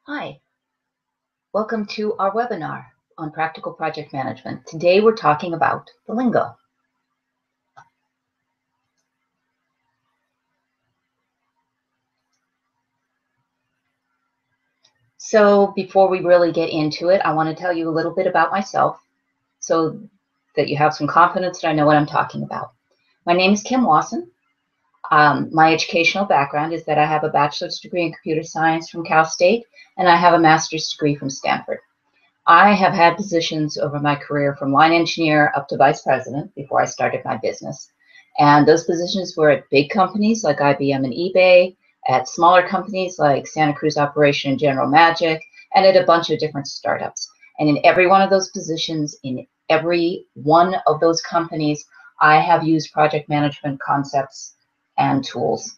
Hi, welcome to our webinar on practical project management. Today we're talking about the lingo. So before we really get into it, I want to tell you a little bit about myself so that you have some confidence that I know what I'm talking about. My name is Kim Wasson. My educational background is that I have a bachelor's degree in computer science from Cal State, and I have a master's degree from Stanford. I have had positions over my career from line engineer up to vice president before I started my business. And those positions were at big companies like IBM and eBay, at smaller companies like Santa Cruz Operation and General Magic, and at a bunch of different startups. And in every one of those positions, in every one of those companies, I have used project management concepts and tools.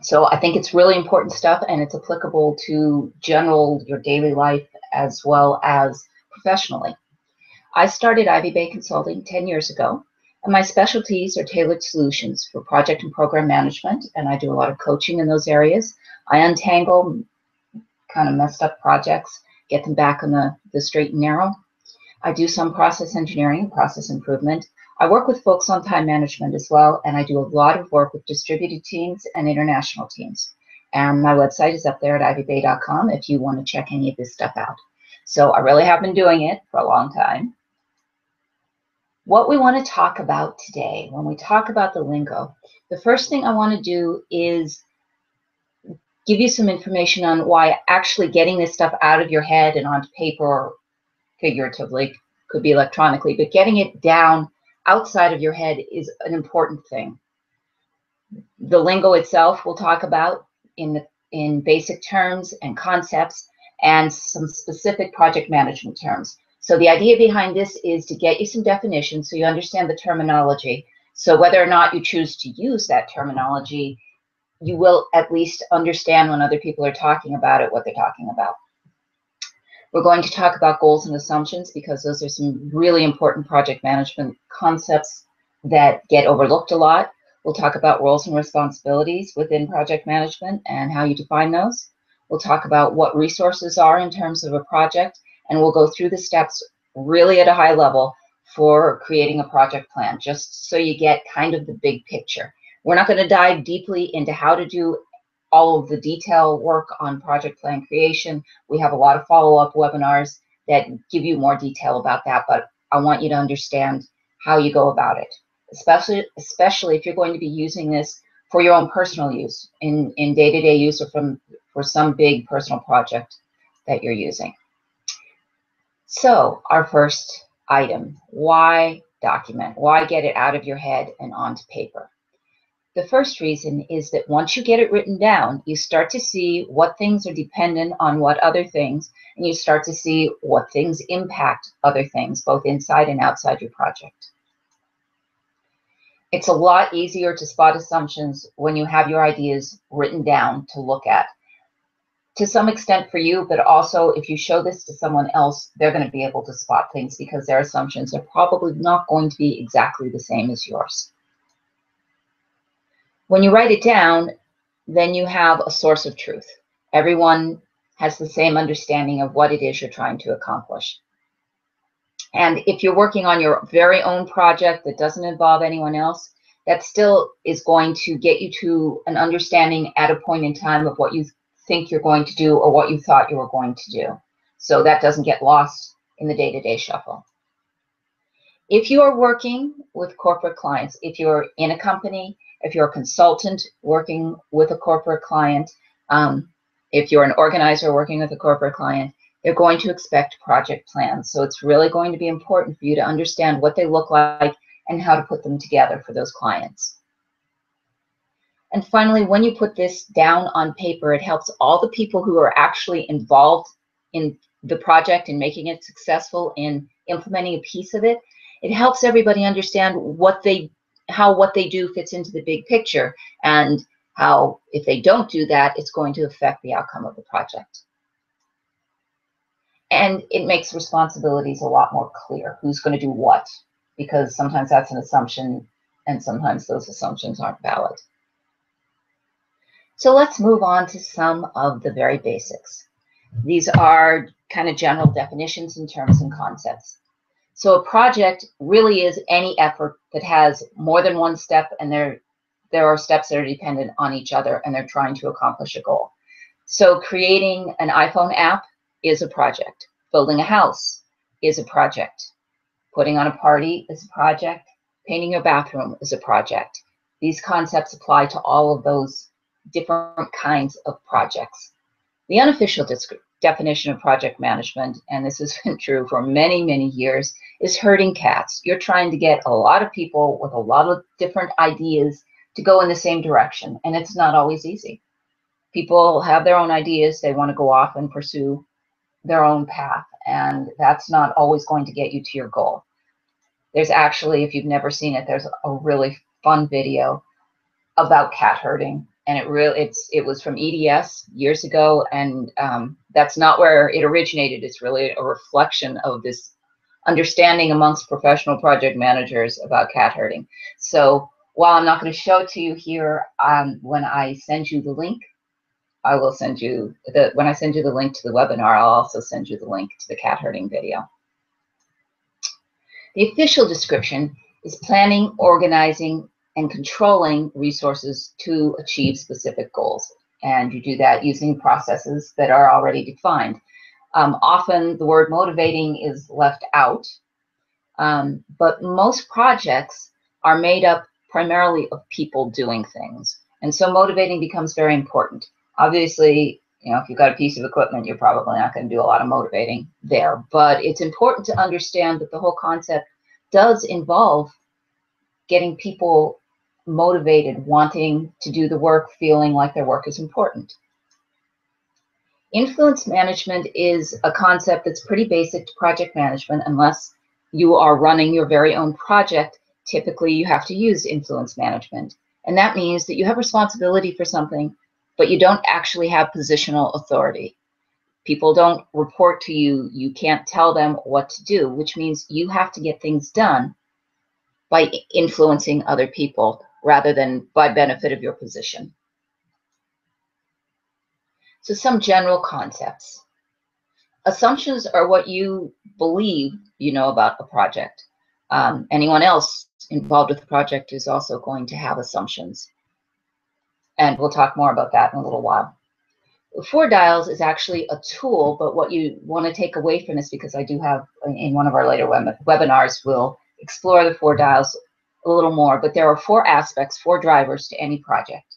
So I think it's really important stuff, and it's applicable to your daily life as well as professionally. I started Ivy Bay Consulting 10 years ago, and my specialties are tailored solutions for project and program management, and I do a lot of coaching in those areas. I untangle kind of messed up projects, get them back on the straight and narrow. I do some process engineering, process improvement. I work with folks on time management as well, and I do a lot of work with distributed teams and international teams. And my website is up there at ivybay.com if you want to check any of this stuff out. So I really have been doing it for a long time. What we want to talk about today, when we talk about the lingo, the first thing I want to do is give you some information on why actually getting this stuff out of your head and onto paper, or figuratively, could be electronically, but getting it down outside of your head is an important thing. The lingo itself we'll talk about in basic terms and concepts, and some specific project management terms. So the idea behind this is to get you some definitions so you understand the terminology. So whether or not you choose to use that terminology, you will at least understand when other people are talking about it, what they're talking about. We're going to talk about goals and assumptions because those are some really important project management concepts that get overlooked a lot. We'll talk about roles and responsibilities within project management and how you define those. We'll talk about what resources are in terms of a project, and we'll go through the steps really at a high level for creating a project plan, just so you get kind of the big picture. We're not going to dive deeply into how to do all of the detail work on project plan creation. We have a lot of follow-up webinars that give you more detail about that, but I want you to understand how you go about it, especially if you're going to be using this for your own personal use, in day-to-day use, or for some big personal project that you're using. So our first item, why document? Why get it out of your head and onto paper? The first reason is that once you get it written down, you start to see what things are dependent on what other things, and you start to see what things impact other things, both inside and outside your project. It's a lot easier to spot assumptions when you have your ideas written down to look at. To some extent for you, but also if you show this to someone else, they're going to be able to spot things because their assumptions are probably not going to be exactly the same as yours. When you write it down, then you have a source of truth. Everyone has the same understanding of what it is you're trying to accomplish. And if you're working on your very own project that doesn't involve anyone else, that still is going to get you to an understanding at a point in time of what you think you're going to do or what you thought you were going to do. So that doesn't get lost in the day-to-day shuffle. If you are working with corporate clients, if you're in a company, if you're a consultant working with a corporate client, if you're an organizer working with a corporate client, they're going to expect project plans. So it's really going to be important for you to understand what they look like and how to put them together for those clients. And finally, when you put this down on paper, it helps all the people who are actually involved in the project and making it successful in implementing a piece of it. It helps everybody understand how what they do fits into the big picture, and how if they don't do that, it's going to affect the outcome of the project. And it makes responsibilities a lot more clear. Who's going to do what? Because sometimes that's an assumption, and sometimes those assumptions aren't valid. So let's move on to some of the very basics. These are kind of general definitions in terms and concepts. So a project really is any effort that has more than one step, and there are steps that are dependent on each other, and they're trying to accomplish a goal. So creating an iPhone app is a project. Building a house is a project. Putting on a party is a project. Painting your bathroom is a project. These concepts apply to all of those different kinds of projects. The unofficial definition of project management, and this has been true for many, many years, is herding cats. You're trying to get a lot of people with a lot of different ideas to go in the same direction, and it's not always easy. People have their own ideas. They want to go off and pursue their own path, and that's not always going to get you to your goal. There's actually, if you've never seen it, there's a really fun video about cat herding, and it was from EDS years ago, and that's not where it originated. It's really a reflection of this understanding amongst professional project managers about cat herding. So while I'm not going to show it to you here, when I send you the link, I will send you when I send you the link to the webinar, I'll also send you the link to the cat herding video. The official description is planning, organizing, and controlling resources to achieve specific goals. And you do that using processes that are already defined. Often the word motivating is left out, but most projects are made up primarily of people doing things. And so motivating becomes very important. Obviously, if you've got a piece of equipment, you're probably not going to do a lot of motivating there. But it's important to understand that the whole concept does involve getting people motivated, wanting to do the work, feeling like their work is important. Influence management is a concept that's pretty basic to project management. Unless you are running your very own project, typically you have to use influence management. And that means that you have responsibility for something, but you don't actually have positional authority. People don't report to you. You can't tell them what to do, which means you have to get things done by influencing other people rather than by benefit of your position. So some general concepts. Assumptions are what you believe you know about a project. Anyone else involved with the project is also going to have assumptions. And we'll talk more about that in a little while. 4 dials is actually a tool, but what you want to take away from this, because I do have in one of our later webinars, we'll explore the 4 dials a little more, but there are 4 aspects, 4 drivers to any project: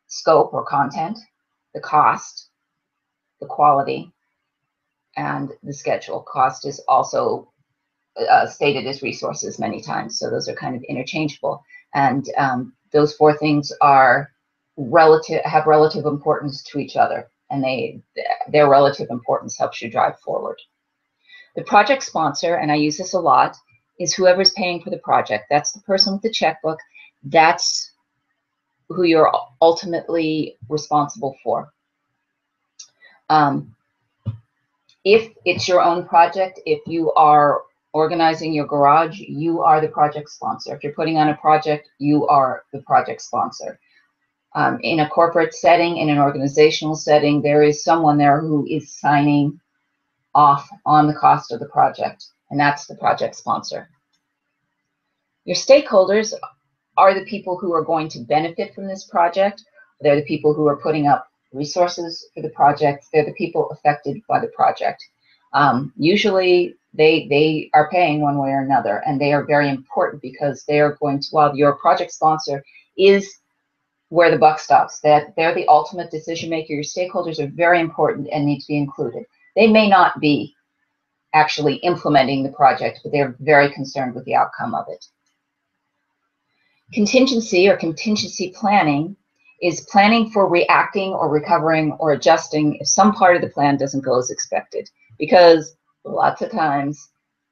scope or content, the cost, the quality, and the schedule. Cost is also stated as resources many times, so those are kind of interchangeable. And those 4 things are have relative importance to each other, and their relative importance helps you drive forward. The project sponsor, and I use this a lot, is whoever's paying for the project. That's the person with the checkbook. That's who you're ultimately responsible for. If it's your own project, if you are organizing your garage, you are the project sponsor. If you're putting on a project, you are the project sponsor. In a corporate setting, in an organizational setting, there is someone there who is signing off on the cost of the project, and that's the project sponsor. Your stakeholders are the people who are going to benefit from this project. They're the people who are putting up resources for the project. They're the people affected by the project. Usually they are paying one way or another, and they are very important because they are going to, while your project sponsor is where the buck stops, that they're the ultimate decision maker, your stakeholders are very important and need to be included. They may not be actually implementing the project, but they're very concerned with the outcome of it. Contingency or contingency planning is planning for reacting or recovering or adjusting if some part of the plan doesn't go as expected, because lots of times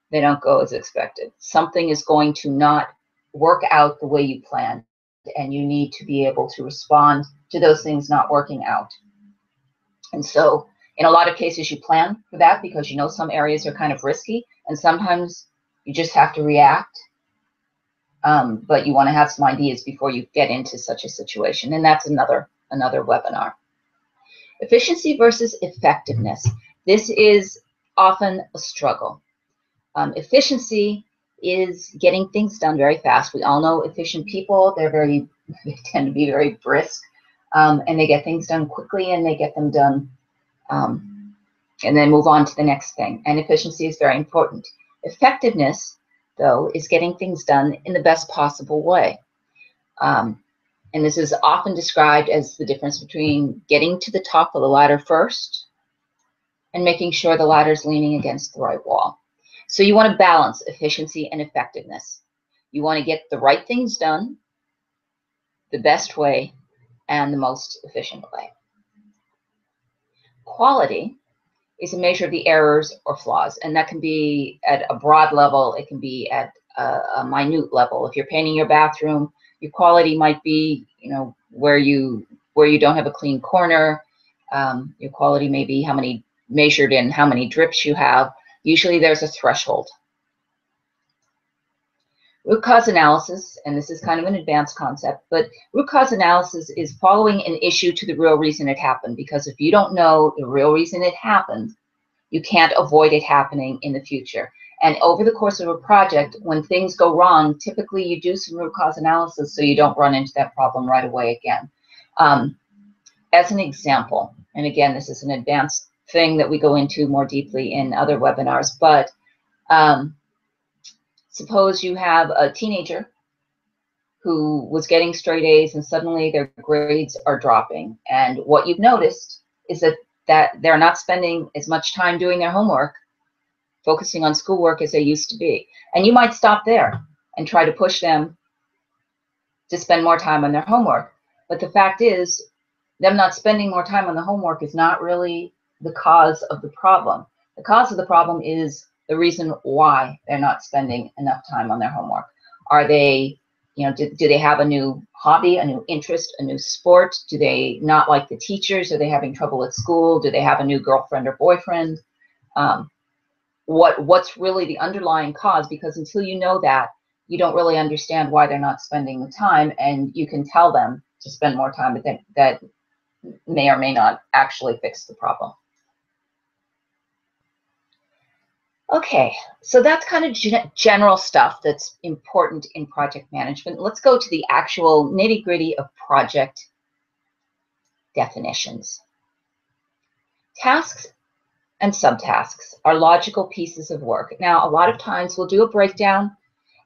they don't go as expected. Something is going to not work out the way you planned, and you need to be able to respond to those things not working out. And so in a lot of cases you plan for that because you know some areas are kind of risky, and sometimes you just have to react. But you want to have some ideas before you get into such a situation, and that's another webinar. Efficiency versus effectiveness. This is often a struggle. Efficiency is getting things done very fast. We all know efficient people. They tend to be very brisk, and they get things done quickly, and they get them done, and then move on to the next thing. And efficiency is very important. Effectiveness, though, is getting things done in the best possible way. And this is often described as the difference between getting to the top of the ladder first and making sure the ladder is leaning against the right wall. So you want to balance efficiency and effectiveness. You want to get the right things done the best way and the most efficient way. Quality is a measure of the errors or flaws, and that can be at a broad level. It can be at a minute level. If you're painting your bathroom, your quality might be, where you don't have a clean corner. Your quality may be measured in how many drips you have. Usually there's a threshold. Root cause analysis, and this is kind of an advanced concept, but root cause analysis is following an issue to the real reason it happened, because if you don't know the real reason it happened, you can't avoid it happening in the future. And over the course of a project, when things go wrong, typically you do some root cause analysis so you don't run into that problem right away again. As an example, and again, this is an advanced thing that we go into more deeply in other webinars, but suppose you have a teenager who was getting straight A's and suddenly their grades are dropping. And what you've noticed is that they're not spending as much time doing their homework, focusing on schoolwork as they used to be. And you might stop there and try to push them to spend more time on their homework. But the fact is, them not spending more time on the homework is not really the cause of the problem. The cause of the problem is the reason why they're not spending enough time on their homework. Are they, do they have a new hobby, a new interest, a new sport? Do they not like the teachers? Are they having trouble at school? Do they have a new girlfriend or boyfriend? What's really the underlying cause? Because until you know that, you don't really understand why they're not spending the time, and you can tell them to spend more time, but that may or may not actually fix the problem. Okay, so that's kind of general stuff that's important in project management. Let's go to the actual nitty-gritty of project definitions. Tasks and subtasks are logical pieces of work. Now, a lot of times we'll do a breakdown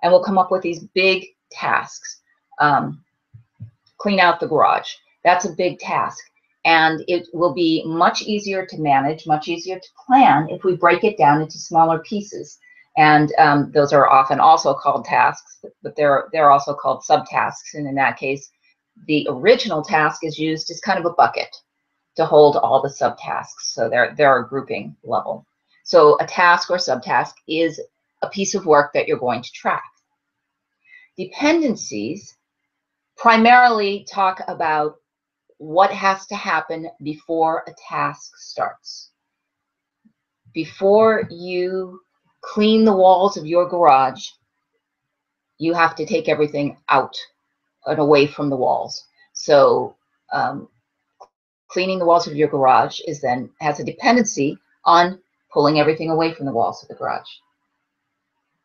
and we'll come up with these big tasks. Clean out the garage. That's a big task. And it will be much easier to manage, much easier to plan if we break it down into smaller pieces. And those are often also called tasks, but they're also called subtasks. And in that case, the original task is used as kind of a bucket to hold all the subtasks. So they're a grouping level. So a task or subtask is a piece of work that you're going to track. Dependencies primarily talk about what has to happen before a task starts. Before you clean the walls of your garage, you have to take everything out and away from the walls. So cleaning the walls of your garage has a dependency on pulling everything away from the walls of the garage.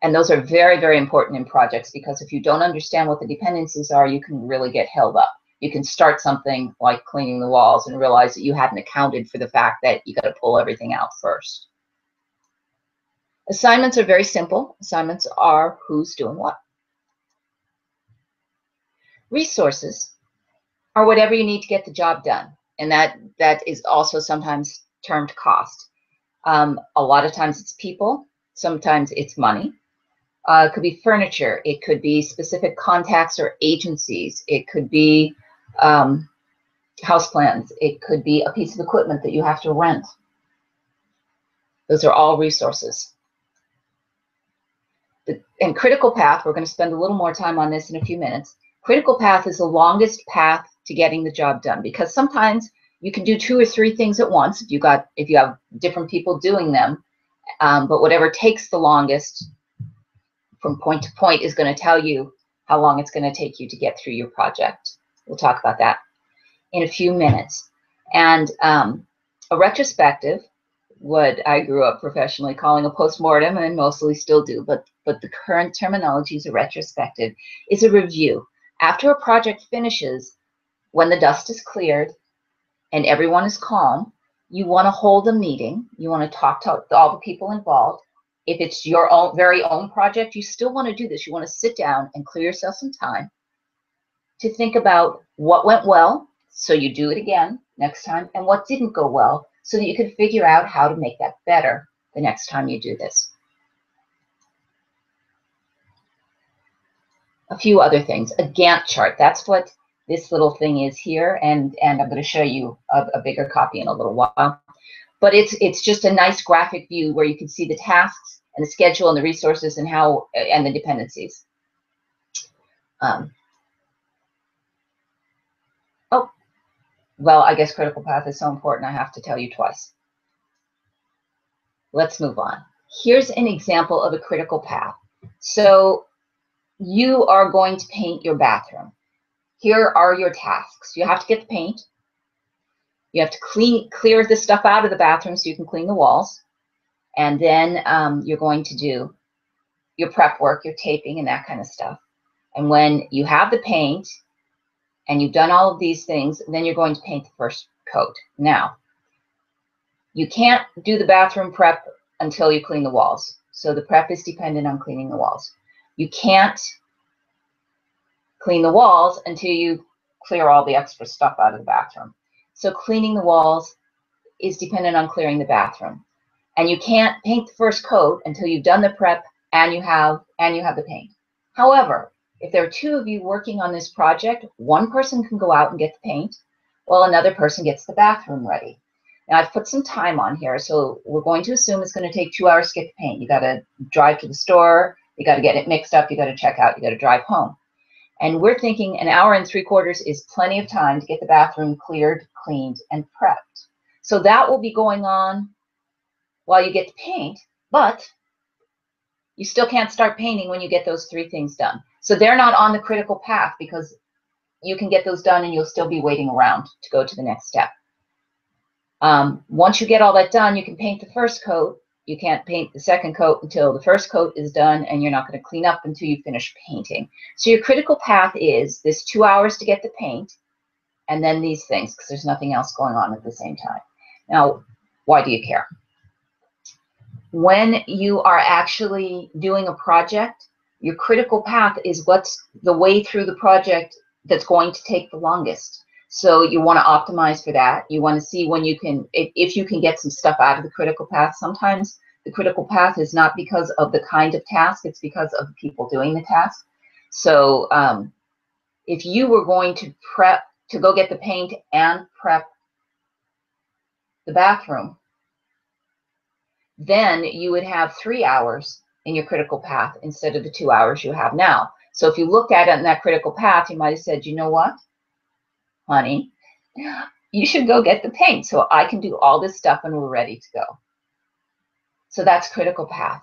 And those are very, very important in projects, because if you don't understand what the dependencies are, you can really get held up. You can start something like cleaning the walls and realize that you hadn't accounted for the fact that you got to pull everything out first. Assignments are very simple. Assignments are who's doing what. Resources are whatever you need to get the job done. And that is also sometimes termed cost. A lot of times it's people. Sometimes it's money. It could be furniture. It could be specific contacts or agencies. It could be house plans. It could be a piece of equipment that you have to rent. Those are all resources. And critical path, we're going to spend a little more time on this in a few minutes. Critical path is the longest path to getting the job done, because sometimes you can do 2 or 3 things at once if you have different people doing them. But whatever takes the longest from point to point is going to tell you how long it's going to take you to get through your project. We'll talk about that in a few minutes. And a retrospective what I grew up professionally calling a postmortem, and mostly still do, but the current terminology is a retrospective, is a review. After a project finishes, when the dust is cleared and everyone is calm, you want to hold a meeting. You want to talk to all the people involved. If it's your own very own project, you still want to do this. You want to sit down and clear yourself some time to think about what went well, so you do it again next time, and what didn't go well, so that you can figure out how to make that better the next time you do this. A few other things. A Gantt chart. That's what this little thing is here, and I'm going to show you a bigger copy in a little while. But it's just a nice graphic view where you can see the tasks and the schedule and the resources and how and the dependencies. Oh, well, I guess critical path is so important I have to tell you twice. Let's move on. Here's an example of a critical path. So you are going to paint your bathroom. Here are your tasks. You have to get the paint. You have to clear the stuff out of the bathroom so you can clean the walls. And then you're going to do your prep work, your taping, and that kind of stuff. And when you have the paint and you've done all of these things, then you're going to paint the first coat. Now, you can't do the bathroom prep until you clean the walls. So the prep is dependent on cleaning the walls. You can't clean the walls until you clear all the extra stuff out of the bathroom. So cleaning the walls is dependent on clearing the bathroom. And you can't paint the first coat until you've done the prep and you have the paint. However, if there are two of you working on this project, one person can go out and get the paint while another person gets the bathroom ready. Now I've put some time on here, so we're going to assume it's going to take 2 hours to get the paint. You got to drive to the store, you got to get it mixed up, you got to check out, you got to drive home. And we're thinking 1 hour and 3/4 is plenty of time to get the bathroom cleared, cleaned, and prepped. So that will be going on while you get the paint, but you still can't start painting when you get those 3 things done. So they're not on the critical path because you can get those done and you'll still be waiting around to go to the next step. Once you get all that done, you can paint the first coat. You can't paint the second coat until the first coat is done, and you're not going to clean up until you finish painting. So your critical path is this 2 hours to get the paint, and then these things, because there's nothing else going on at the same time. Now, why do you care? When you are actually doing a project, your critical path is what's the way through the project that's going to take the longest. So you want to optimize for that. You want to see when you can, if you can get some stuff out of the critical path. Sometimes the critical path is not because of the kind of task, it's because of the people doing the task. So if you were going to prep to go get the paint and prep the bathroom, then you would have 3 hours in your critical path instead of the 2 hours you have now. So if you looked at it in that critical path, you might have said, you know what, honey, you should go get the paint so I can do all this stuff and we're ready to go. So that's critical path.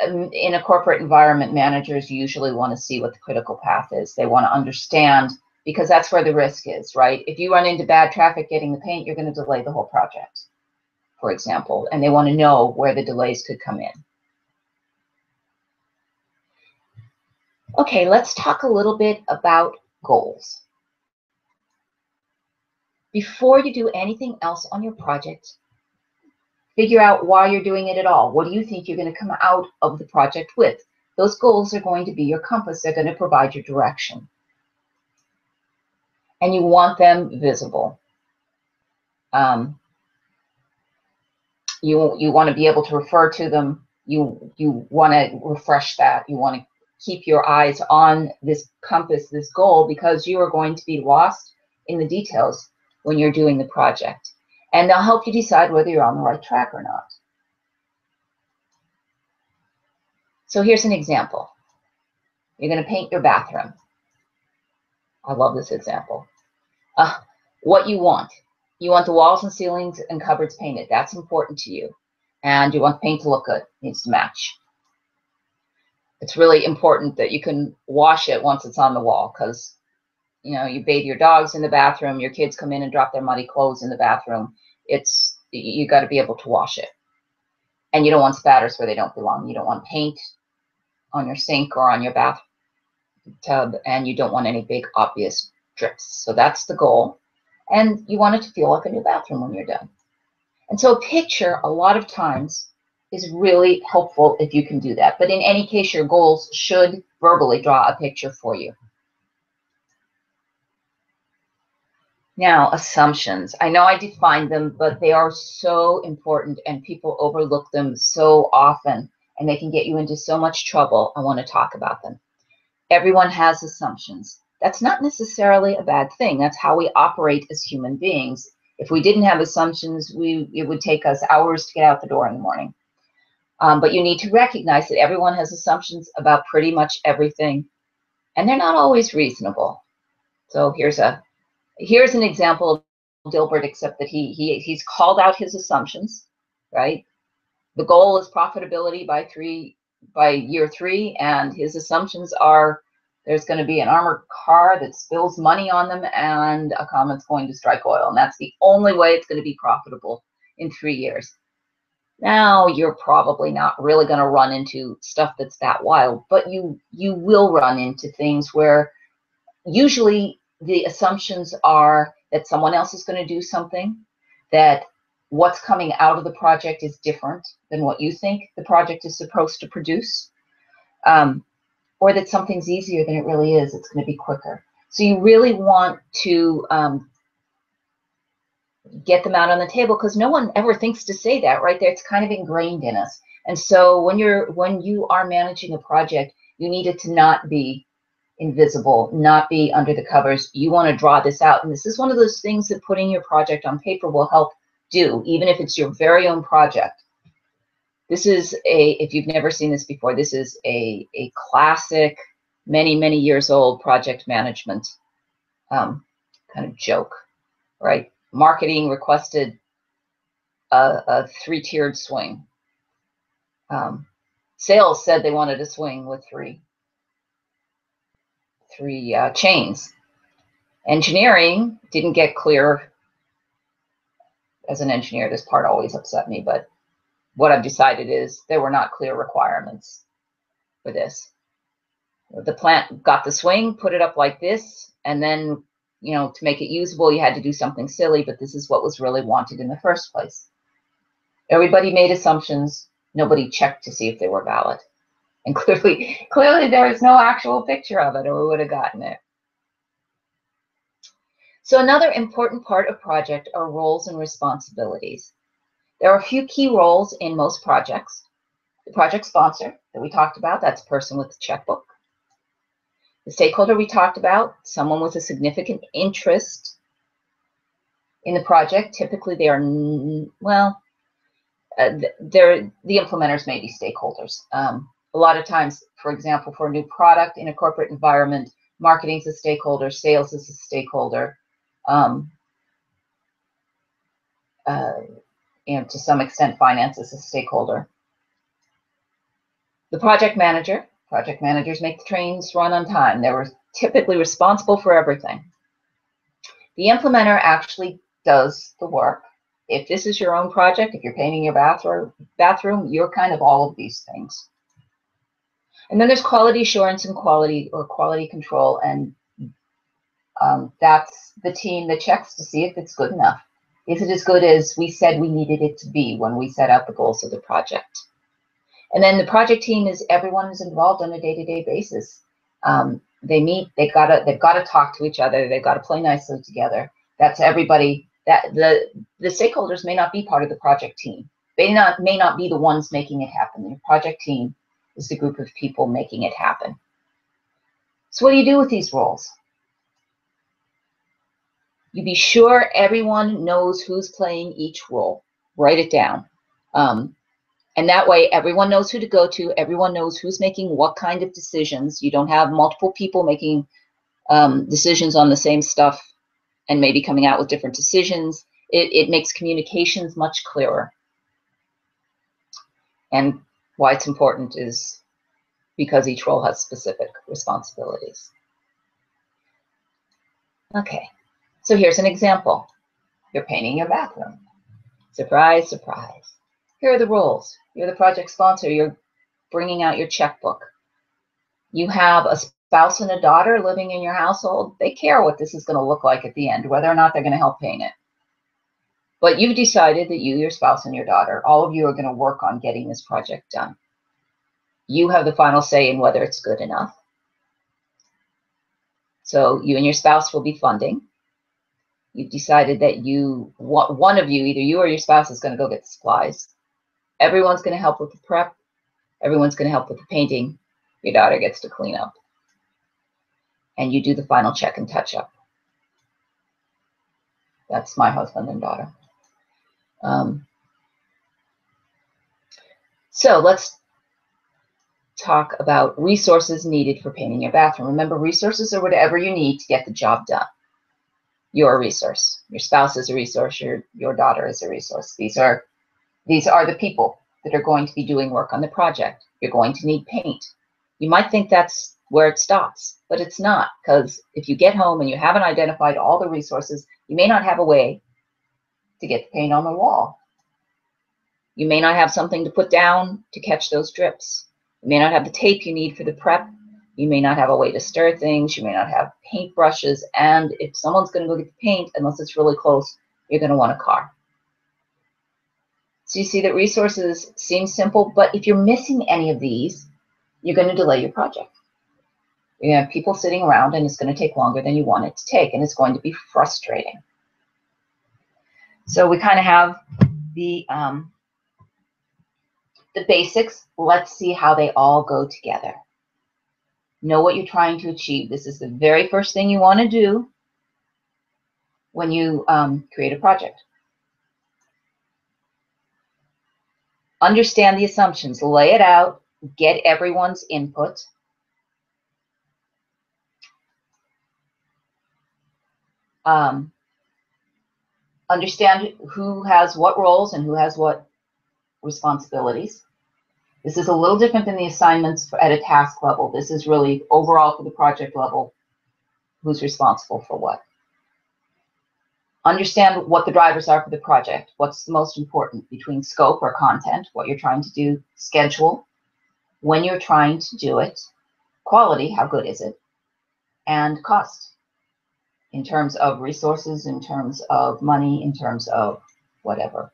In a corporate environment, managers usually want to see what the critical path is. They want to understand, because that's where the risk is, right? If you run into bad traffic getting the paint, you're going to delay the whole project, for example, and they want to know where the delays could come in. Okay, let's talk a little bit about goals. Before you do anything else on your project, figure out why you're doing it at all. What do you think you're going to come out of the project with? Those goals are going to be your compass. They're going to provide your direction. And you want them visible. You want to be able to refer to them. You want to refresh that. You want to keep your eyes on this compass, this goal, because you are going to be lost in the details when you're doing the project. And they'll help you decide whether you're on the right track or not. So here's an example. You're going to paint your bathroom. I love this example. What you want. You want the walls and ceilings and cupboards painted. That's important to you. And you want the paint to look good. It needs to match. It's really important that you can wash it once it's on the wall, because you bathe your dogs in the bathroom, your kids come in and drop their muddy clothes in the bathroom. You got to be able to wash it. And you don't want spatters where they don't belong. You don't want paint on your sink or on your bathtub, and you don't want any big obvious drips. So that's the goal. And you want it to feel like a new bathroom when you're done. And so a picture, a lot of times, is really helpful if you can do that. But in any case, your goals should verbally draw a picture for you. Now, assumptions. I know I defined them, but they are so important and people overlook them so often, and they can get you into so much trouble. I want to talk about them. Everyone has assumptions. That's not necessarily a bad thing. That's how we operate as human beings. If we didn't have assumptions, it would take us hours to get out the door in the morning. But you need to recognize that everyone has assumptions about pretty much everything, and they're not always reasonable. So here's an example of Dilbert, except that he's called out his assumptions, right? The goal is profitability by year 3, and his assumptions are there's going to be an armored car that spills money on them, and a comet's going to strike oil, and that's the only way it's going to be profitable in 3 years. Now, you're probably not really going to run into stuff that's that wild, but you will run into things where usually the assumptions are that someone else is going to do something, that what's coming out of the project is different than what you think the project is supposed to produce, or that something's easier than it really is. It's going to be quicker. So you really want to get them out on the table, because no one ever thinks to say that, right? There, it's kind of ingrained in us. And so when you are managing a project, you need it to not be invisible, not be under the covers. You want to draw this out. And this is one of those things that putting your project on paper will help do, even if it's your very own project. This is if you've never seen this before, this is a classic, many years old project management kind of joke, right? Marketing requested a 3-tiered swing. Sales said they wanted a swing with three chains. Engineering didn't get clear. As an engineer, this part always upset me, but what I've decided is there were not clear requirements for this. The plant got the swing, put it up like this, and then, to make it usable, you had to do something silly, but this is what was really wanted in the first place. Everybody made assumptions. Nobody checked to see if they were valid. And clearly there is no actual picture of it, or we would have gotten it. So another important part of project are roles and responsibilities. There are a few key roles in most projects. The project sponsor that we talked about, that's a person with the checkbook. The stakeholder we talked about, someone with a significant interest in the project. Typically they are, the implementers may be stakeholders. A lot of times, for example, for a new product in a corporate environment, marketing is a stakeholder, sales is a stakeholder, to some extent, finance is a stakeholder. The project managers make the trains run on time. They're typically responsible for everything. The implementer actually does the work. If this is your own project, if you're painting your bathroom, you're kind of all of these things. And then there's quality assurance and quality control, and that's the team that checks to see if it's good enough. Is it as good as we said we needed it to be when we set out the goals of the project? And then the project team is everyone who's involved on a day-to-day basis. They meet, they've got to talk to each other, they've got to play nicely together. That's everybody. That the stakeholders may not be part of the project team. They may not be the ones making it happen. The project team is the group of people making it happen. So what do you do with these roles? You be sure everyone knows who's playing each role. Write it down. And that way everyone knows who to go to. Everyone knows who's making what kind of decisions. You don't have multiple people making decisions on the same stuff and maybe coming out with different decisions. It makes communications much clearer. And why it's important is because each role has specific responsibilities. Okay, so here's an example. You're painting your bathroom. Surprise, surprise. Here are the rules. You're the project sponsor. You're bringing out your checkbook. You have a spouse and a daughter living in your household. They care what this is going to look like at the end, whether or not they're going to help paint it. But you've decided that you, your spouse, and your daughter, all of you are going to work on getting this project done. You have the final say in whether it's good enough. So you and your spouse will be funding. You've decided that one of you, either you or your spouse, is going to go get the supplies. Everyone's going to help with the prep. Everyone's going to help with the painting. Your daughter gets to clean up. And you do the final check and touch up. That's my husband and daughter. So let's talk about resources needed for painting your bathroom. Remember, resources are whatever you need to get the job done. You're a resource. Your spouse is a resource. Your daughter is a resource. These are the people that are going to be doing work on the project. You're going to need paint. You might think that's where it stops, but it's not, because if you get home and you haven't identified all the resources, you may not have a way to get the paint on the wall. You may not have something to put down to catch those drips. You may not have the tape you need for the prep. You may not have a way to stir things. You may not have paint brushes. And if someone's going to go get the paint, unless it's really close, you're going to want a car. So you see that resources seem simple, but if you're missing any of these, you're going to delay your project. You're going to have people sitting around, and it's going to take longer than you want it to take, and it's going to be frustrating. So we kind of have the basics. Let's see how they all go together. Know what you're trying to achieve. This is the very first thing you want to do when you create a project. Understand the assumptions. Lay it out. Get everyone's input. Understand who has what roles and who has what responsibilities. This is a little different than the assignments at a task level. This is really overall for the project level, who's responsible for what. Understand what the drivers are for the project. What's the most important between scope or content, what you're trying to do, schedule, when you're trying to do it, quality, how good is it, and cost, in terms of resources, in terms of money, in terms of whatever.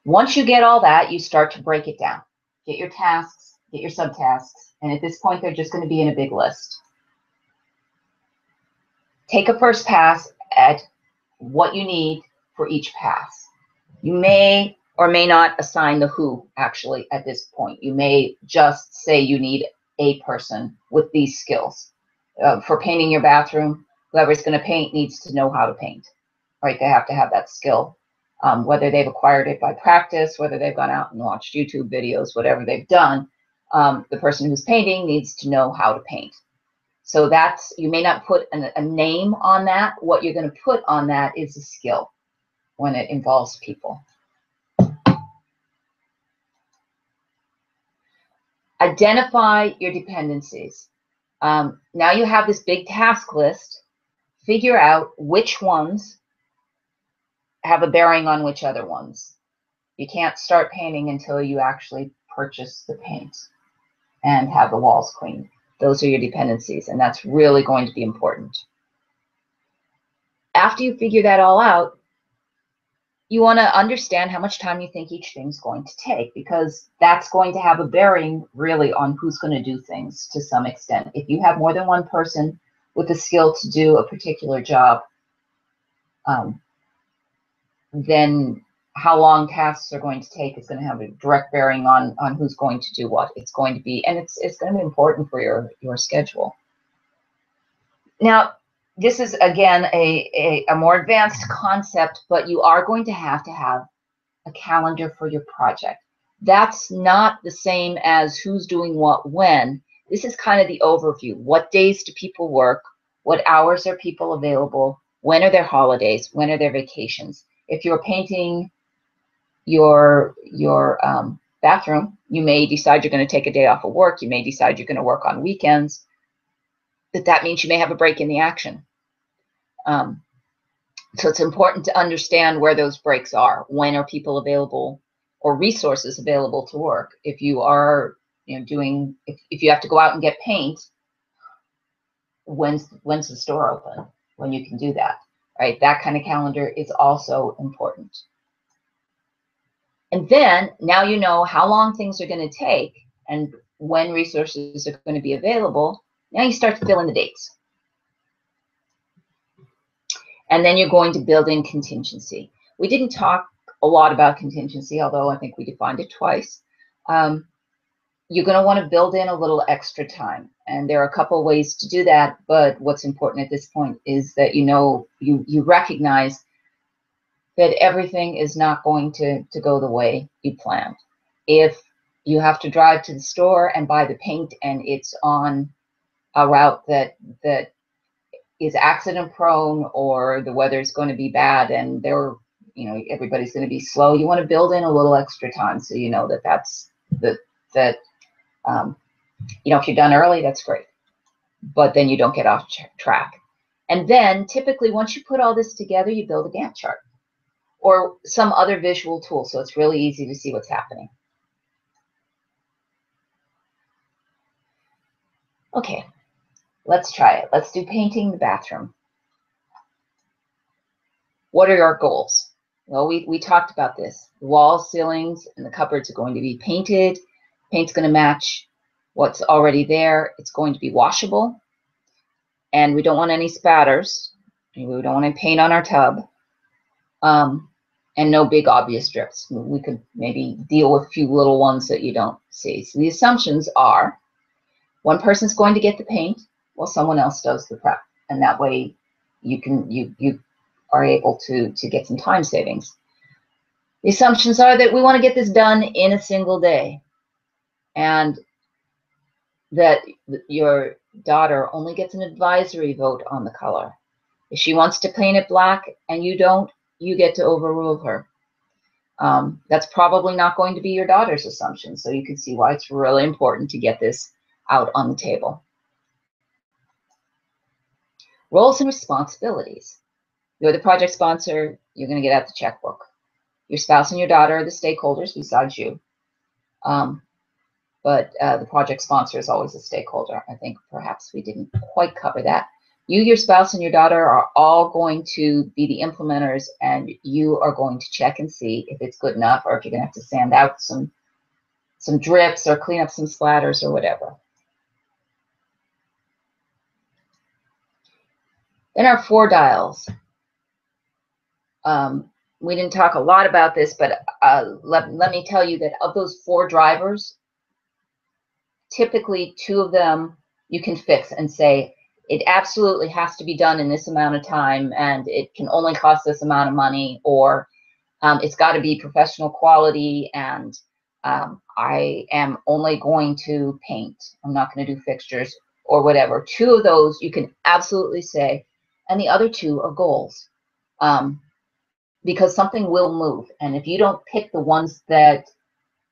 Once you get all that, you start to break it down. Get your tasks, get your subtasks, and at this point, they're just going to be in a big list. Take a first pass at what you need for each pass. You may or may not assign the who, actually, at this point. You may just say you need a person with these skills. For painting your bathroom, whoever's going to paint needs to know how to paint, right? They have to have that skill. Whether they've acquired it by practice, whether they've gone out and watched YouTube videos, whatever they've done, the person who's painting needs to know how to paint. So that's, you may not put a name on that. What you're going to put on that is a skill when it involves people. Identify your dependencies. Now you have this big task list. Figure out which ones have a bearing on which other ones. You can't start painting until you actually purchase the paint and have the walls cleaned. Those are your dependencies, and that's really going to be important. After you figure that all out, you want to understand how much time you think each thing's going to take, because that's going to have a bearing really on who's going to do things to some extent. If you have more than one person with the skill to do a particular job, then how long tasks are going to take is going to have a direct bearing on who's going to do what. It's going to be, and it's going to be important for your schedule. Now, this is, again, a more advanced concept, but you are going to have a calendar for your project. That's not the same as who's doing what when. This is kind of the overview. What days do people work? What hours are people available? When are their holidays? When are their vacations? If you're painting your bathroom, you may decide you're going to take a day off of work. You may decide you're going to work on weekends. But that means you may have a break in the action. So it's important to understand where those breaks are. When are people available or resources available to work? If you are, doing, if you have to go out and get paint, when's the store open? When you can do that, right? That kind of calendar is also important. And then now you know how long things are going to take and when resources are going to be available. Now you start to fill in the dates. And then you're going to build in contingency. We didn't talk a lot about contingency, although I think we defined it twice. You're going to want to build in a little extra time. And there are a couple of ways to do that, but what's important at this point is that you recognize that everything is not going to go the way you planned. If you have to drive to the store and buy the paint and it's on a route that is accident prone, or the weather is going to be bad and everybody's going to be slow, you want to build in a little extra time so you know if you're done early, that's great, but then you don't get off track. And then typically once you put all this together, you build a Gantt chart or some other visual tool so it's really easy to see what's happening. Okay, let's try it. Let's do painting the bathroom. What are our goals? Well, we talked about this. The walls, ceilings, and the cupboards are going to be painted. Paint's going to match what's already there. It's going to be washable. And we don't want any spatters. We don't want any paint on our tub. And no big obvious drips. We could maybe deal with a few little ones that you don't see. So the assumptions are one person's going to get the paint while someone else does the prep. And that way you are able to get some time savings. The assumptions are that we want to get this done in a single day, and that your daughter only gets an advisory vote on the color. If she wants to paint it black and you don't, you get to overrule her. That's probably not going to be your daughter's assumption, so you can see why it's really important to get this out on the table. Roles and responsibilities. You're the project sponsor, you're going to get out the checkbook. Your spouse and your daughter are the stakeholders besides you. But the project sponsor is always a stakeholder. I think perhaps we didn't quite cover that. You, your spouse, and your daughter are all going to be the implementers, and you are going to check and see if it's good enough, or if you're going to have to sand out some drips or clean up some splatters or whatever. Then our 4 dials. We didn't talk a lot about this, but let me tell you that of those 4 drivers, typically 2 of them you can fix and say, it absolutely has to be done in this amount of time, and it can only cost this amount of money, or it's got to be professional quality, and I am only going to paint. I'm not going to do fixtures or whatever. 2 of those you can absolutely say, and the other 2 are goals. Because something will move, and if you don't pick the ones that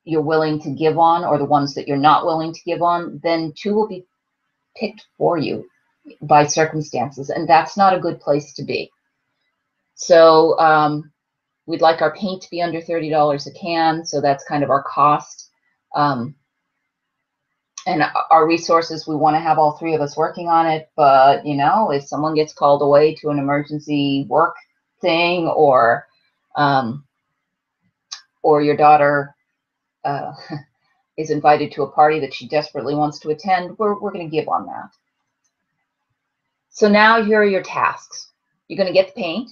you're willing to give on or the ones that you're not willing to give on, then 2 will be picked for you by circumstances, and that's not a good place to be. So we'd like our paint to be under $30 a can, so that's kind of our cost. And our resources, we want to have all 3 of us working on it, but if someone gets called away to an emergency work thing, or your daughter is invited to a party that she desperately wants to attend, we're going to give on that. So now here are your tasks. You're going to get the paint.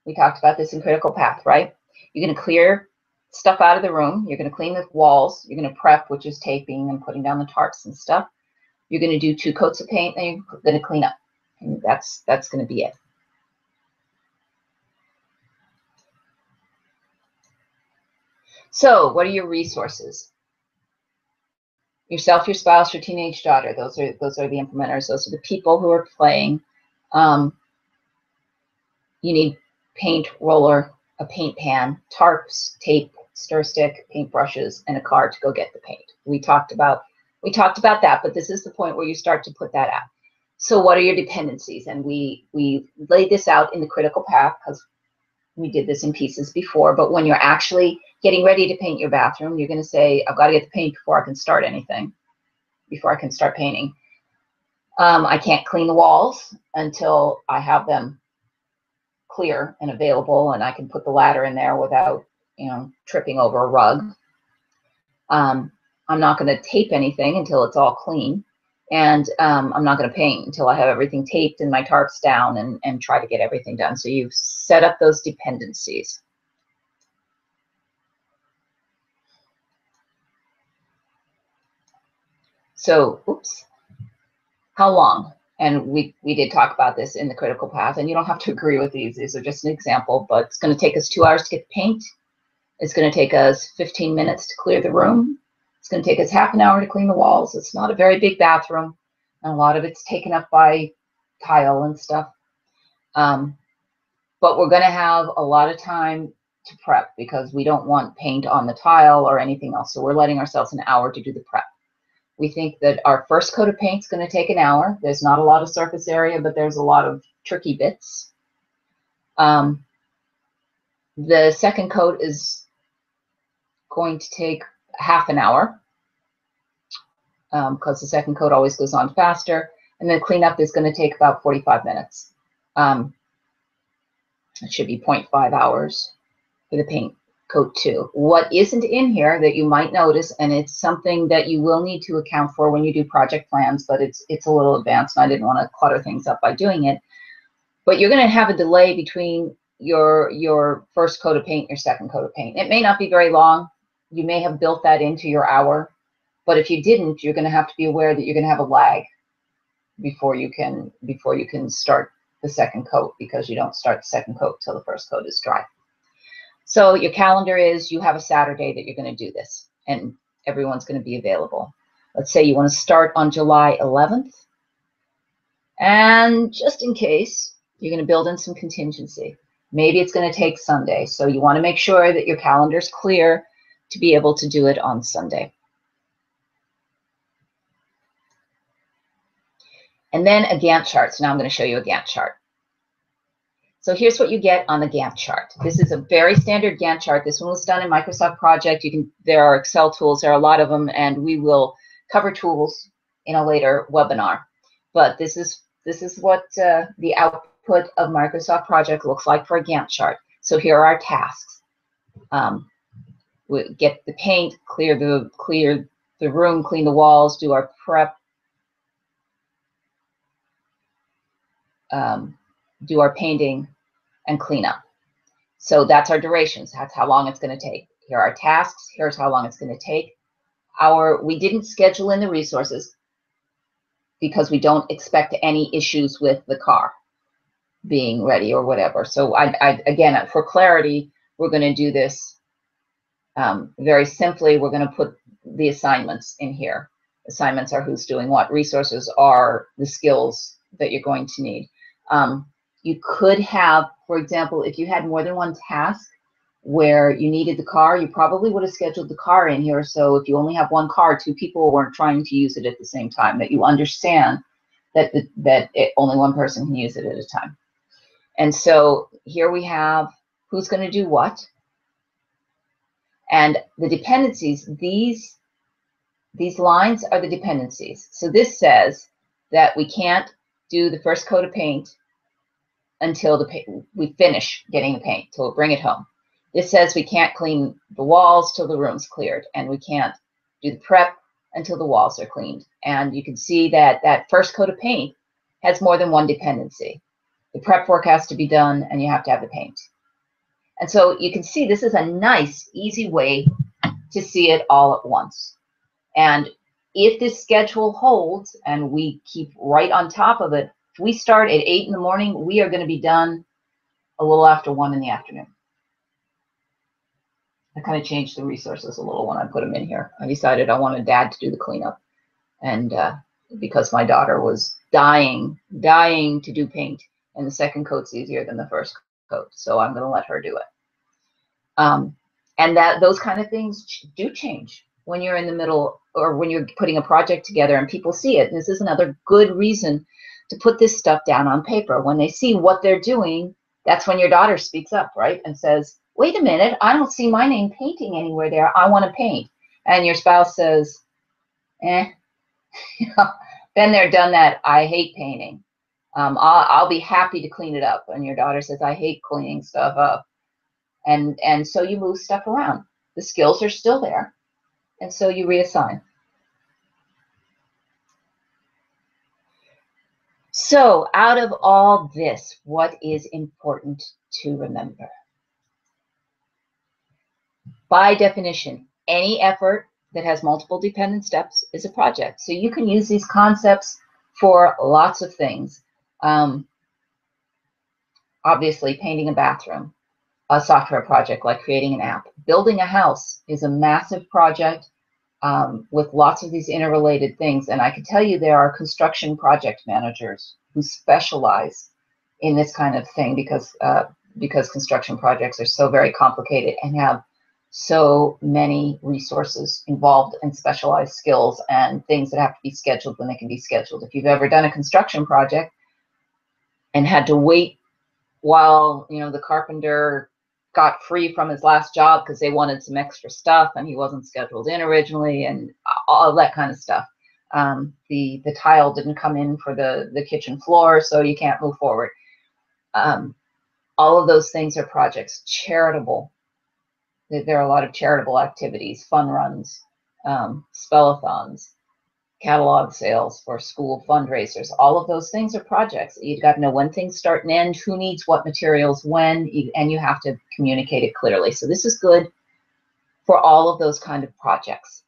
We talked about this in critical path, right? You're going to clear stuff out of the room. You're going to clean the walls. You're going to prep, which is taping and putting down the tarps and stuff. You're going to do 2 coats of paint, and you're going to clean up. And that's going to be it. So what are your resources? Yourself, your spouse, your teenage daughter. Those are the implementers. Those are the people who are playing. You need paint roller, a paint pan, tarps, tape, stir stick, paint brushes, and a car to go get the paint. We talked about that, but this is the point where you start to put that out. So what are your dependencies? And we laid this out in the critical path because we did this in pieces before, but when you're actually getting ready to paint your bathroom, you're going to say, I've got to get the paint before I can start anything, before I can start painting. I can't clean the walls until I have them clear and available, and I can put the ladder in there without, tripping over a rug. I'm not going to tape anything until it's all clean. And I'm not going to paint until I have everything taped and my tarps down and try to get everything done. So you've set up those dependencies. So, oops, how long? And we did talk about this in the critical path, and you don't have to agree with these. These are just an example, but it's going to take us 2 hours to get the paint. It's going to take us 15 minutes to clear the room. It's going to take us half an hour to clean the walls. It's not a very big bathroom, and a lot of it's taken up by tile and stuff. But we're going to have a lot of time to prep because we don't want paint on the tile or anything else. So we're letting ourselves an hour to do the prep. We think that our first coat of paint is going to take an hour. There's not a lot of surface area, but there's a lot of tricky bits. The second coat is going to take half an hour because the second coat always goes on faster. And then cleanup is going to take about 45 minutes. It should be 0.5 hours for the paint coat 2. What isn't in here that you might notice, and it's something that you will need to account for when you do project plans, but it's a little advanced and I didn't want to clutter things up by doing it, but you're going to have a delay between your first coat of paint and your second coat of paint. It may not be very long. You may have built that into your hour, but if you didn't, you're going to have to be aware that you're going to have a lag before you can start the second coat, because you don't start the second coat till the first coat is dry. So your calendar is, you have a Saturday that you're going to do this, and everyone's going to be available. Let's say you want to start on July 11th, and just in case, you're going to build in some contingency. Maybe it's going to take Sunday, so you want to make sure that your calendar's clear to be able to do it on Sunday. And then a Gantt chart. So now I'm going to show you a Gantt chart. So here's what you get on the Gantt chart. This is a very standard Gantt chart. This one was done in Microsoft Project. There are Excel tools. There are a lot of them, and we will cover tools in a later webinar. But this is what the output of Microsoft Project looks like for a Gantt chart. So here are our tasks. We get the paint, clear the room, clean the walls, do our prep, do our painting, and clean up. So that's our durations. That's how long it's going to take. Here are our tasks. Here's how long it's going to take. We didn't schedule in the resources because we don't expect any issues with the car being ready or whatever. So again, for clarity, we're going to do this very simply. We're going to put the assignments in here. Assignments are who's doing what. Resources are the skills that you're going to need. You could have, for example, if you had more than one task where you needed the car, you probably would have scheduled the car in here. So if you only have one car, 2 people weren't trying to use it at the same time, that you understand that only one person can use it at a time. And so here we have who's going to do what. And the dependencies, these lines are the dependencies. So this says that we can't do the first coat of paint until we finish getting the paint, till we bring it home. This says we can't clean the walls till the room's cleared, and we can't do the prep until the walls are cleaned. And you can see that that first coat of paint has more than one dependency. The prep work has to be done, and you have to have the paint. And so you can see this is a nice, easy way to see it all at once. And if this schedule holds and we keep right on top of it, if we start at 8 in the morning, we are going to be done a little after 1 in the afternoon. I kind of changed the resources a little when I put them in here. I decided I wanted Dad to do the cleanup, and because my daughter was dying to do paint, and the second coat's easier than the first coat, so I'm going to let her do it. And those kind of things do change when you're in the middle, or when you're putting a project together and people see it. And this is another good reason to put this stuff down on paper. When they see what they're doing, that's when your daughter speaks up, right? And says, wait a minute, I don't see my name painting anywhere there. I want to paint. And your spouse says, eh, been there, done that. I hate painting. I'll be happy to clean it up. And your daughter says, I hate cleaning stuff up. And so you move stuff around. The skills are still there. And so you reassign. So out of all this, what is important to remember? By definition, any effort that has multiple dependent steps is a project. So you can use these concepts for lots of things. Obviously, painting a bathroom, a software project like creating an app. Building a house is a massive project with lots of these interrelated things. And I can tell you there are construction project managers who specialize in this kind of thing because construction projects are so very complicated and have so many resources involved and specialized skills and things that have to be scheduled when they can be scheduled. If you've ever done a construction project and had to wait while the carpenter got free from his last job because they wanted some extra stuff and he wasn't scheduled in originally and all that kind of stuff. The tile didn't come in for the kitchen floor, so you can't move forward. All of those things are projects. Charitable. There are a lot of charitable activities, fun runs, spellathons, catalog sales for school fundraisers. All of those things are projects. You've got to know when things start and end, who needs what materials when, and you have to communicate it clearly. So this is good for all of those kind of projects.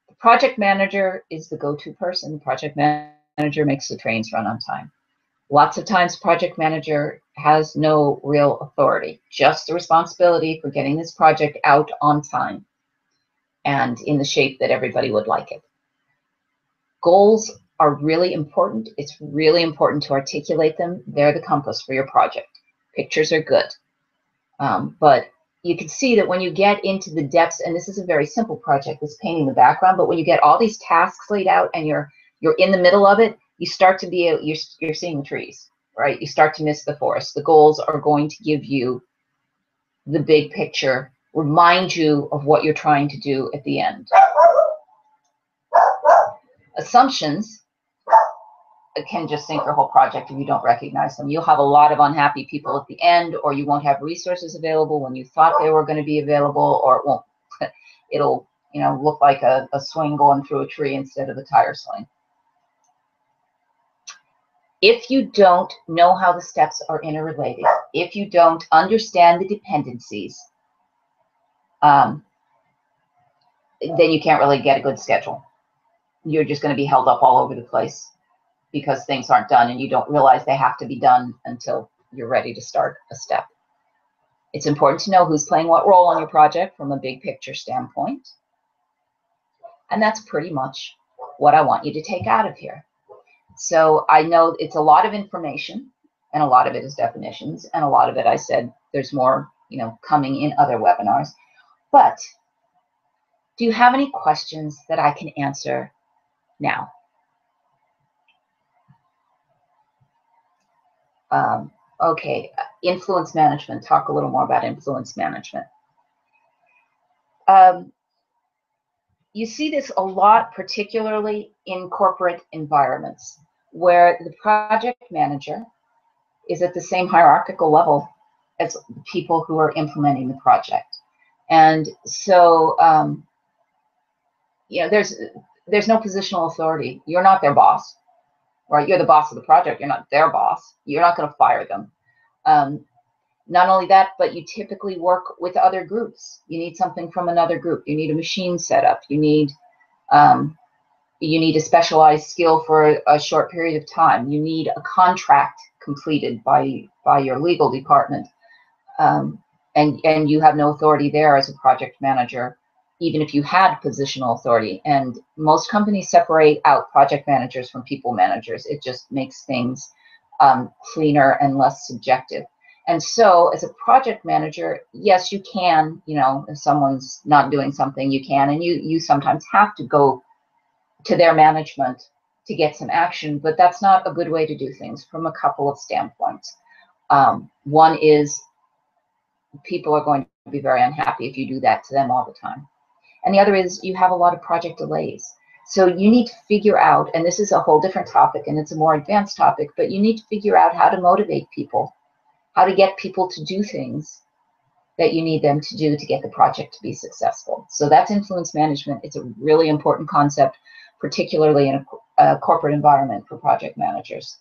The project manager is the go-to person. The project manager makes the trains run on time. Lots of times, project manager has no real authority, just the responsibility for getting this project out on time and in the shape that everybody would like it. Goals are really important. It's really important to articulate them. They're the compass for your project. Pictures are good. But you can see that when you get into the depths, and this is a very simple project, this painting the background, but when you get all these tasks laid out and you're in the middle of it, you start to be, you're seeing the trees, right? You start to miss the forest. The goals are going to give you the big picture, remind you of what you're trying to do at the end. Assumptions can just sink your whole project if you don't recognize them. You'll have a lot of unhappy people at the end, or you won't have resources available when you thought they were going to be available, or it won't. It'll look like a swing going through a tree instead of a tire swing. If you don't know how the steps are interrelated, if you don't understand the dependencies, then you can't really get a good schedule. You're just going to be held up all over the place because things aren't done and you don't realize they have to be done until you're ready to start a step. It's important to know who's playing what role on your project from a big picture standpoint. And that's pretty much what I want you to take out of here. So I know it's a lot of information, and a lot of it is definitions, and a lot of it I said there's more, coming in other webinars. But do you have any questions that I can answer now? Okay, influence management. Talk a little more about influence management. You see this a lot, particularly in corporate environments, where the project manager is at the same hierarchical level as people who are implementing the project. And so, there's no positional authority. You're not their boss, right? You're the boss of the project. You're not their boss. You're not going to fire them. Not only that, but you typically work with other groups. You need something from another group. You need a machine set up. You need a specialized skill for a short period of time. You need a contract completed by your legal department. And you have no authority there as a project manager, even if you had positional authority. And most companies separate out project managers from people managers. It just makes things cleaner and less subjective. And so as a project manager, yes, you can, if someone's not doing something, you can, and you sometimes have to go to their management to get some action, but that's not a good way to do things from a couple of standpoints. One is people are going to be very unhappy if you do that to them all the time. And the other is you have a lot of project delays. So you need to figure out, and this is a whole different topic and it's a more advanced topic, but you need to figure out how to motivate people, how to get people to do things that you need them to do to get the project to be successful. So that's influence management. It's a really important concept, particularly in a corporate environment for project managers.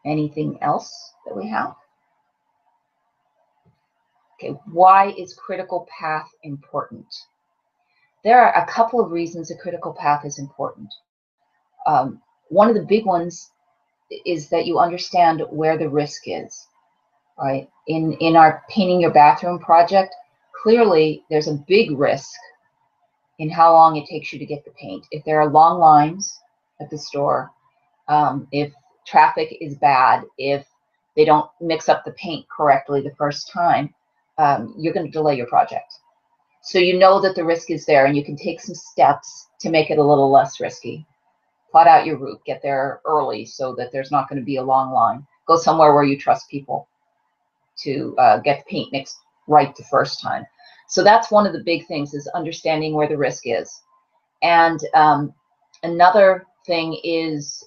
Anything else that we have? Okay, why is critical path important? There are a couple of reasons a critical path is important. One of the big ones is that you understand where the risk is, right? In our painting your bathroom project, clearly there's a big risk in how long it takes you to get the paint. If there are long lines at the store, if traffic is bad, if they don't mix up the paint correctly the first time, you're going to delay your project. So you know that the risk is there and you can take some steps to make it a little less risky. Plot out your route, get there early so that there's not going to be a long line. Go somewhere where you trust people to get the paint mixed right the first time. So that's one of the big things, is understanding where the risk is. And another thing is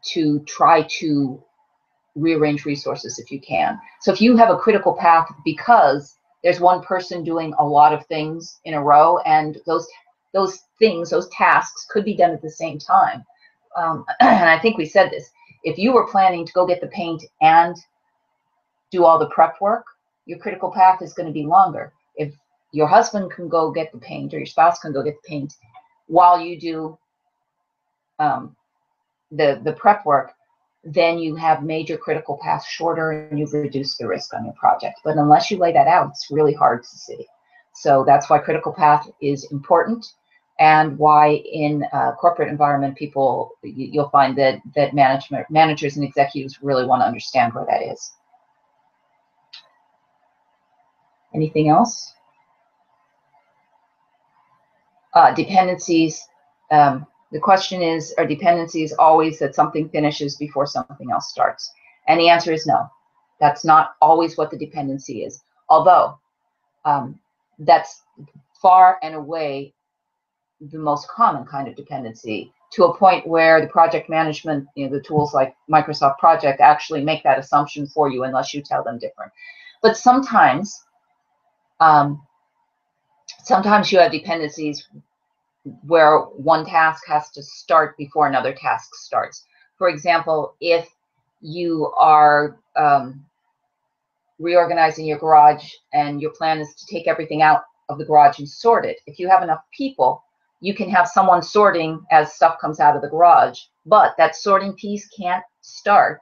to try to rearrange resources if you can. So if you have a critical path because there's one person doing a lot of things in a row, and those tasks could be done at the same time. And I think we said this, if you were planning to go get the paint and do all the prep work, your critical path is going to be longer. If your husband can go get the paint, or your spouse can go get the paint while you do the prep work, then you have made your critical path shorter and you've reduced the risk on your project. But unless you lay that out, it's really hard to see. So that's why critical path is important, and why in a corporate environment, you'll find that managers and executives really want to understand where that is. Anything else? Dependencies. The question is, are dependencies always that something finishes before something else starts? And the answer is no. That's not always what the dependency is. Although that's far and away the most common kind of dependency, to a point where the project management, the tools like Microsoft Project actually make that assumption for you unless you tell them different. But sometimes you have dependencies where one task has to start before another task starts. For example, if you are reorganizing your garage and your plan is to take everything out of the garage and sort it, if you have enough people, you can have someone sorting as stuff comes out of the garage, but that sorting piece can't start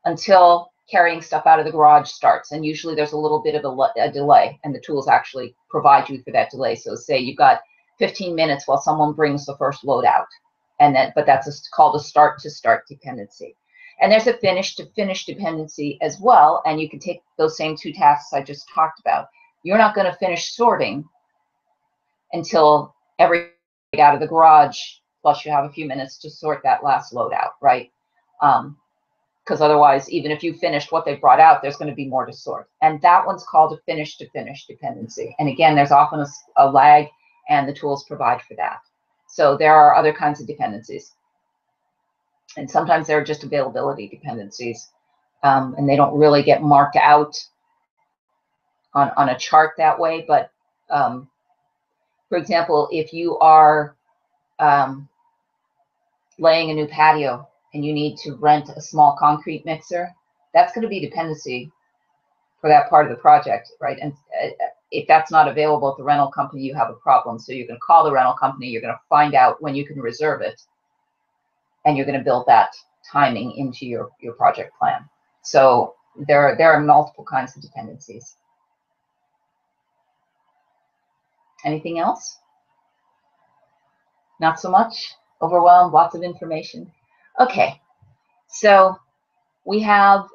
until carrying stuff out of the garage starts. And usually there's a little bit of a delay, and the tools actually provide you for that delay. So say you've got 15 minutes while someone brings the first load out, but that's called a start to start dependency. And there's a finish to finish dependency as well, and you can take those same two tasks I just talked about. You're not going to finish sorting until everything out of the garage, plus you have a few minutes to sort that last load out, right? Because otherwise, even if you finished what they brought out, there's going to be more to sort. And that one's called a finish to finish dependency. And again, there's often a lag, and the tools provide for that. So there are other kinds of dependencies. And sometimes they're just availability dependencies, and they don't really get marked out on a chart that way. But for example, if you are laying a new patio and you need to rent a small concrete mixer, that's going to be dependency for that part of the project, right? And if that's not available at the rental company, you have a problem. So you're going to call the rental company, you're going to find out when you can reserve it, and you're going to build that timing into your project plan. So there are multiple kinds of dependencies. Anything else? Not so much? Overwhelmed? Lots of information? Okay, so we have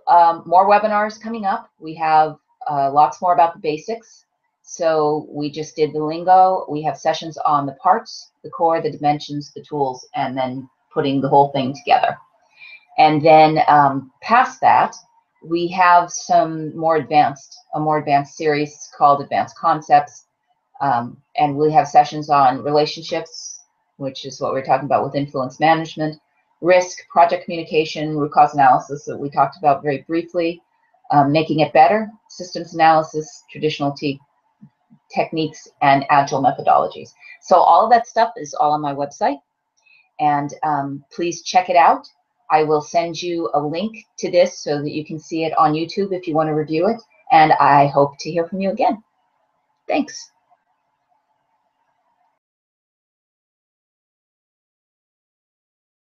more webinars coming up. We have lots more about the basics. So we just did the lingo. We have sessions on the parts, the core, the dimensions, the tools, and then putting the whole thing together. And then past that, we have a more advanced series called Advanced Concepts. And we have sessions on relationships, which is what we're talking about with influence management, risk, project communication, root cause analysis that we talked about very briefly, making it better, systems analysis, traditional techniques, and agile methodologies. So all of that stuff is all on my website, and please check it out. I will send you a link to this so that you can see it on YouTube if you want to review it, and I hope to hear from you again. Thanks.